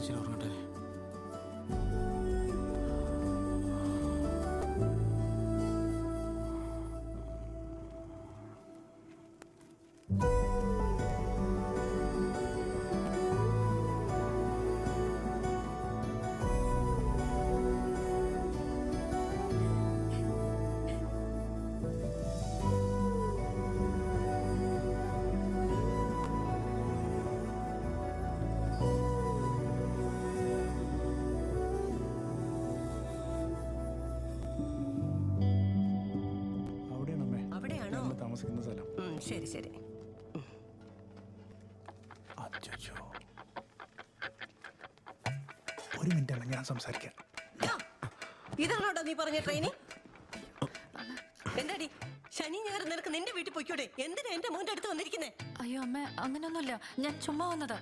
ഇച്ചിരി ഉറങ്ങട്ടെ. താമസിക്കുന്ന സ്ഥലം. ശരി ശരി. ഒരു മിനിറ്റ് അല്ല, ഞാൻ സംസാരിക്കാം. ഇതാണോടാ നീ പറഞ്ഞ ട്രെയിനിങ്? എന്താടി ശനി ഞായർ നിനക്ക് നിന്റെ വീട്ടിൽ പോയിക്കൂടെ? എന്തിനാ എന്റെ മോന്റെ അടുത്ത് വന്നിരിക്കുന്നേ? അയ്യോ അമ്മ, അങ്ങനെയൊന്നുമില്ല, ഞാൻ ചുമ്മാ വന്നതാ.